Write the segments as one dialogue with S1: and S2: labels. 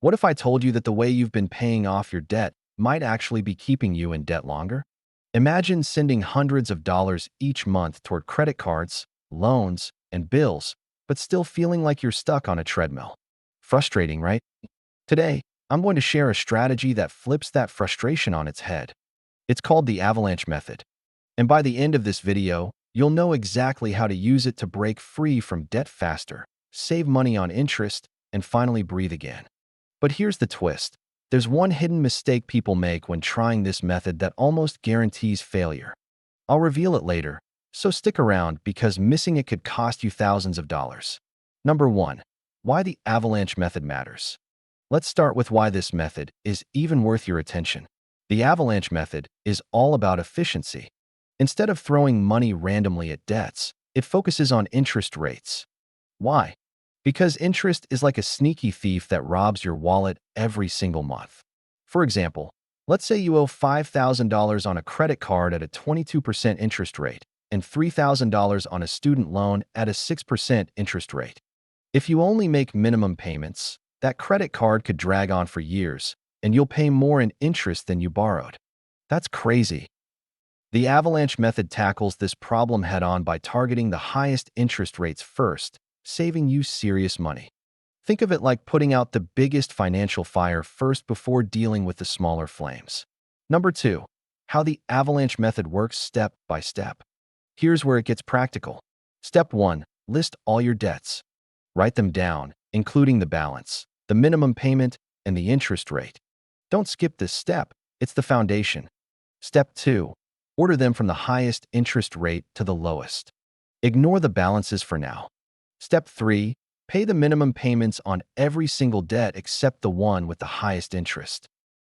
S1: What if I told you that the way you've been paying off your debt might actually be keeping you in debt longer? Imagine sending hundreds of dollars each month toward credit cards, loans, and bills, but still feeling like you're stuck on a treadmill. Frustrating, right? Today, I'm going to share a strategy that flips that frustration on its head. It's called the Avalanche method. And by the end of this video, you'll know exactly how to use it to break free from debt faster, save money on interest, and finally breathe again. But here's the twist. There's one hidden mistake people make when trying this method that almost guarantees failure. I'll reveal it later, so stick around because missing it could cost you thousands of dollars. Number 1. Why the Avalanche method matters. Let's start with why this method is even worth your attention. The Avalanche method is all about efficiency. Instead of throwing money randomly at debts, it focuses on interest rates. Why? Because interest is like a sneaky thief that robs your wallet every single month. For example, let's say you owe $5,000 on a credit card at a 22% interest rate and $3,000 on a student loan at a 6% interest rate. If you only make minimum payments, that credit card could drag on for years, and you'll pay more in interest than you borrowed. That's crazy. The Avalanche method tackles this problem head-on by targeting the highest interest rates first, saving you serious money. Think of it like putting out the biggest financial fire first before dealing with the smaller flames. Number 2. How the Avalanche method works step by step. Here's where it gets practical. Step 1. List all your debts. Write them down, including the balance, the minimum payment, and the interest rate. Don't skip this step. It's the foundation. Step 2. Order them from the highest interest rate to the lowest. Ignore the balances for now. Step 3. Pay the minimum payments on every single debt except the one with the highest interest.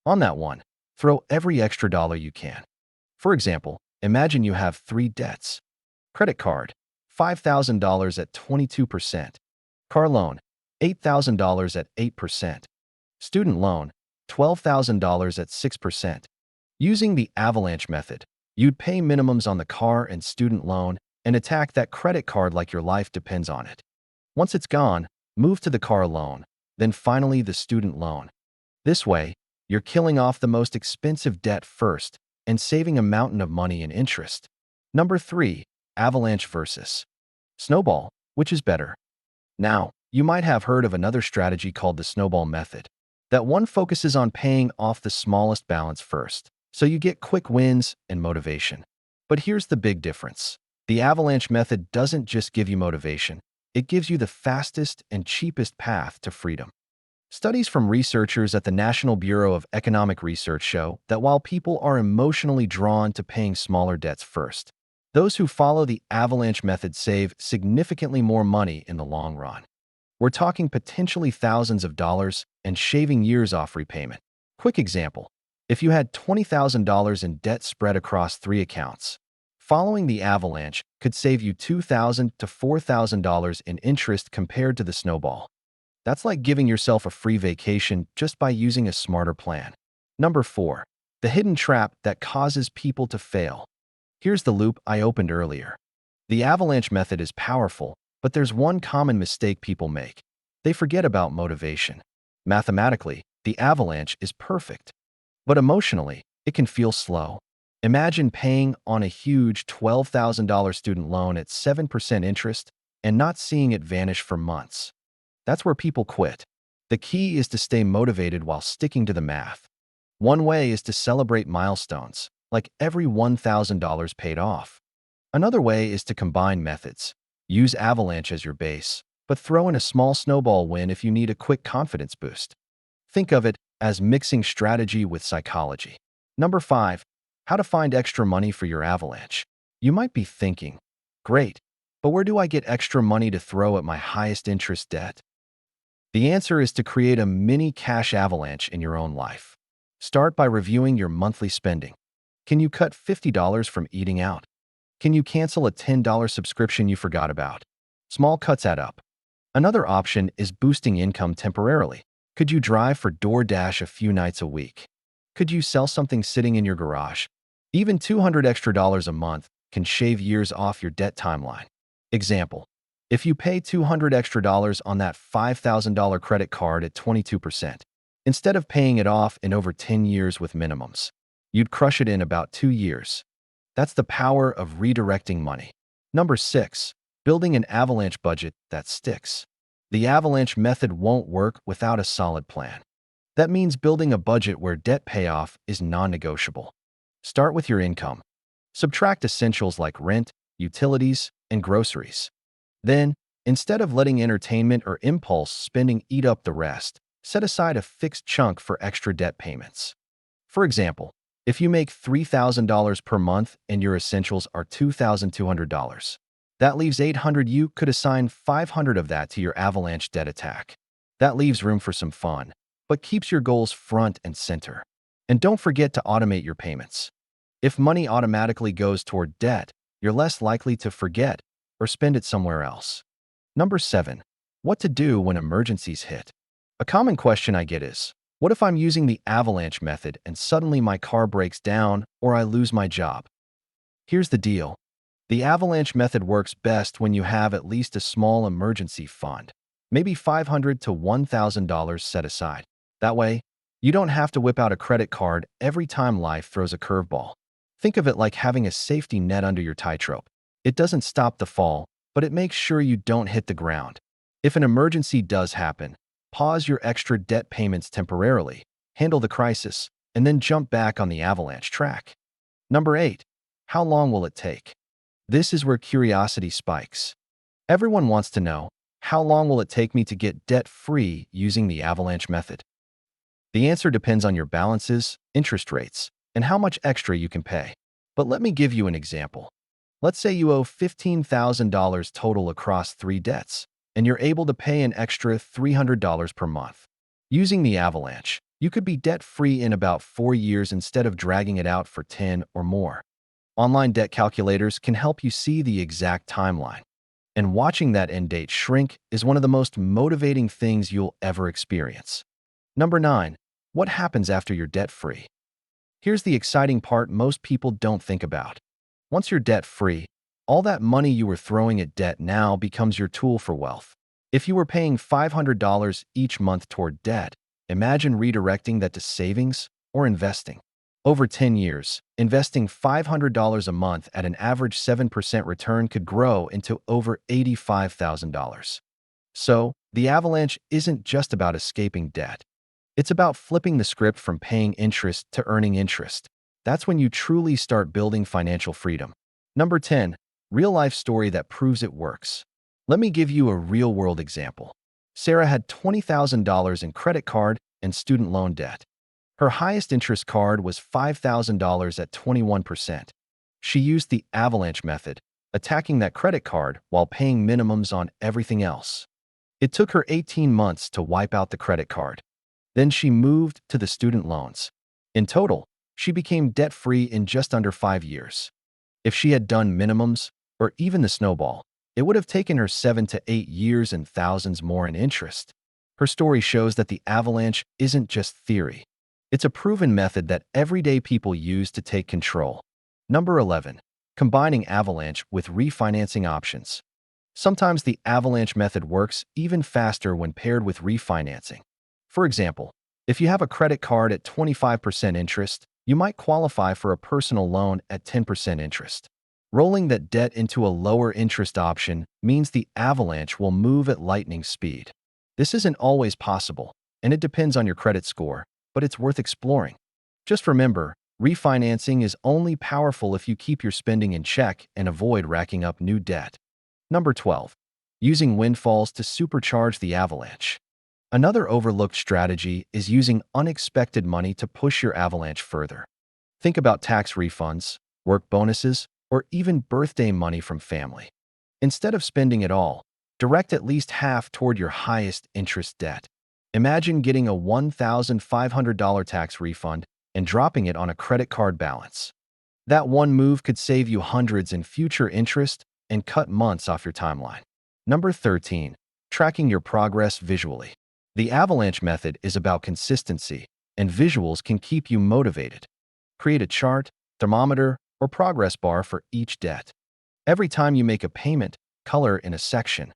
S1: On that one, throw every extra dollar you can. For example, imagine you have 3 debts. Credit card, $5,000 at 22%. Car loan, $8,000 at 8%. Student loan, $12,000 at 6%. Using the Avalanche method, you'd pay minimums on the car and student loan and attack that credit card like your life depends on it. Once it's gone, move to the car loan, then finally the student loan. This way, you're killing off the most expensive debt first and saving a mountain of money in interest. Number 3. Avalanche versus Snowball, which is better? Now, you might have heard of another strategy called the Snowball method. That one focuses on paying off the smallest balance first, so you get quick wins and motivation. But here's the big difference. The Avalanche method doesn't just give you motivation, it gives you the fastest and cheapest path to freedom. Studies from researchers at the National Bureau of Economic Research show that while people are emotionally drawn to paying smaller debts first, those who follow the Avalanche method save significantly more money in the long run. We're talking potentially thousands of dollars and shaving years off repayment. Quick example. If you had $20,000 in debt spread across 3 accounts, following the Avalanche could save you $2,000 to $4,000 in interest compared to the Snowball. That's like giving yourself a free vacation just by using a smarter plan. Number 4. The hidden trap that causes people to fail. Here's the loop I opened earlier. The Avalanche method is powerful, but there's one common mistake people make. They forget about motivation. Mathematically, the Avalanche is perfect. But emotionally, it can feel slow. Imagine paying on a huge $12,000 student loan at 7% interest and not seeing it vanish for months. That's where people quit. The key is to stay motivated while sticking to the math. One way is to celebrate milestones, like every $1,000 paid off. Another way is to combine methods. Use Avalanche as your base, but throw in a small snowball win if you need a quick confidence boost. Think of it as mixing strategy with psychology. Number 5. How to find extra money for your Avalanche. You might be thinking, great, but where do I get extra money to throw at my highest interest debt? The answer is to create a mini cash avalanche in your own life. Start by reviewing your monthly spending. Can you cut $50 from eating out? Can you cancel a $10 subscription you forgot about? Small cuts add up. Another option is boosting income temporarily. Could you drive for DoorDash a few nights a week? Could you sell something sitting in your garage? Even $200 extra a month can shave years off your debt timeline. Example, if you pay $200 extra on that $5,000 credit card at 22%, Instead of paying it off in over 10 years with minimums, you'd crush it in about 2 years. That's the power of redirecting money. Number 6. Building an avalanche budget that sticks. The avalanche method won't work without a solid plan. That means building a budget where debt payoff is non-negotiable. Start with your income. Subtract essentials like rent, utilities, and groceries. Then, instead of letting entertainment or impulse spending eat up the rest, set aside a fixed chunk for extra debt payments. For example, if you make $3,000 per month and your essentials are $2,200, that leaves $800. You could assign $500 of that to your avalanche debt attack. That leaves room for some fun, but keeps your goals front and center. And don't forget to automate your payments. If money automatically goes toward debt, you're less likely to forget or spend it somewhere else. Number 7. What to do when emergencies hit. A common question I get is, what if I'm using the avalanche method and suddenly my car breaks down or I lose my job? Here's the deal. The avalanche method works best when you have at least a small emergency fund, maybe $500 to $1,000 set aside. That way, you don't have to whip out a credit card every time life throws a curveball. Think of it like having a safety net under your tightrope. It doesn't stop the fall, but it makes sure you don't hit the ground. If an emergency does happen, pause your extra debt payments temporarily, handle the crisis, and then jump back on the avalanche track. Number 8. How long will it take? This is where curiosity spikes. Everyone wants to know, how long will it take me to get debt-free using the avalanche method? The answer depends on your balances, interest rates, and how much extra you can pay. But let me give you an example. Let's say you owe $15,000 total across 3 debts, and you're able to pay an extra $300 per month. Using the avalanche, you could be debt-free in about 4 years instead of dragging it out for 10 or more. Online debt calculators can help you see the exact timeline. And watching that end date shrink is one of the most motivating things you'll ever experience. Number 9. What happens after you're debt-free? Here's the exciting part most people don't think about. Once you're debt-free, all that money you were throwing at debt now becomes your tool for wealth. If you were paying $500 each month toward debt, imagine redirecting that to savings or investing. Over 10 years, investing $500 a month at an average 7% return could grow into over $85,000. So, the avalanche isn't just about escaping debt. It's about flipping the script from paying interest to earning interest. That's when you truly start building financial freedom. Number 10. Real-life story that proves it works. Let me give you a real-world example. Sarah had $20,000 in credit card and student loan debt. Her highest interest card was $5,000 at 21%. She used the avalanche method, attacking that credit card while paying minimums on everything else. It took her 18 months to wipe out the credit card. Then she moved to the student loans. In total, she became debt-free in just under 5 years. If she had done minimums, or even the Snowball, it would have taken her 7 to 8 years and thousands more in interest. Her story shows that the avalanche isn't just theory. It's a proven method that everyday people use to take control. Number 11. Combining avalanche with refinancing options. Sometimes the avalanche method works even faster when paired with refinancing. For example, if you have a credit card at 25% interest, you might qualify for a personal loan at 10% interest. Rolling that debt into a lower interest option means the avalanche will move at lightning speed. This isn't always possible, and it depends on your credit score, but it's worth exploring. Just remember, refinancing is only powerful if you keep your spending in check and avoid racking up new debt. Number 12. Using windfalls to supercharge the avalanche. Another overlooked strategy is using unexpected money to push your avalanche further. Think about tax refunds, work bonuses, or even birthday money from family. Instead of spending it all, direct at least half toward your highest interest debt. Imagine getting a $1,500 tax refund and dropping it on a credit card balance. That one move could save you hundreds in future interest and cut months off your timeline. Number 13. Tracking your progress visually. The avalanche method is about consistency, and visuals can keep you motivated. Create a chart, thermometer, or progress bar for each debt. Every time you make a payment, color in a section.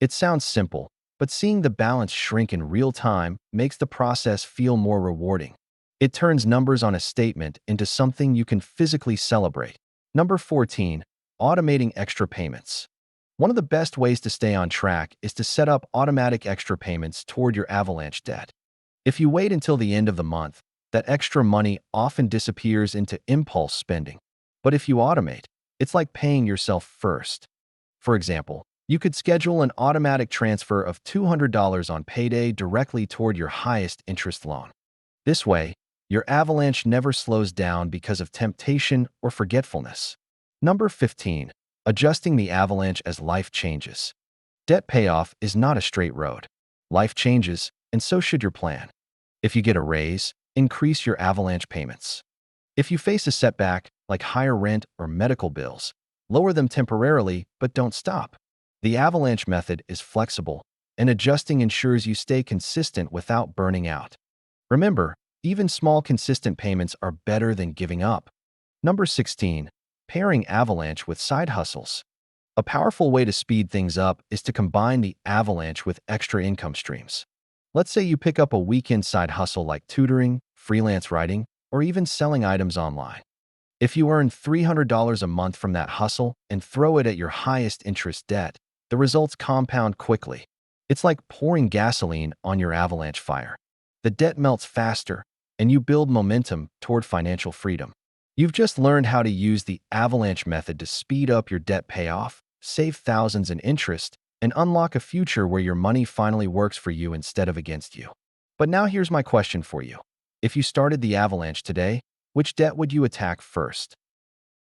S1: It sounds simple, but seeing the balance shrink in real time makes the process feel more rewarding. It turns numbers on a statement into something you can physically celebrate. Number 14. Automating extra payments. One of the best ways to stay on track is to set up automatic extra payments toward your Avalanche debt. If you wait until the end of the month, that extra money often disappears into impulse spending. But if you automate, it's like paying yourself first. For example, you could schedule an automatic transfer of $200 on payday directly toward your highest interest loan. This way, your Avalanche never slows down because of temptation or forgetfulness. Number 15. Adjusting the Avalanche as life changes. Debt payoff is not a straight road. Life changes, and so should your plan. If you get a raise, increase your Avalanche payments. If you face a setback, like higher rent or medical bills, lower them temporarily, but don't stop. The Avalanche method is flexible, and adjusting ensures you stay consistent without burning out. Remember, even small consistent payments are better than giving up. Number 16. Pairing Avalanche with side hustles. A powerful way to speed things up is to combine the Avalanche with extra income streams. Let's say you pick up a weekend side hustle like tutoring, freelance writing, or even selling items online. If you earn $300 a month from that hustle and throw it at your highest interest debt, the results compound quickly. It's like pouring gasoline on your Avalanche fire. The debt melts faster, and you build momentum toward financial freedom. You've just learned how to use the Avalanche method to speed up your debt payoff, save thousands in interest, and unlock a future where your money finally works for you instead of against you. But now here's my question for you. If you started the Avalanche today, which debt would you attack first?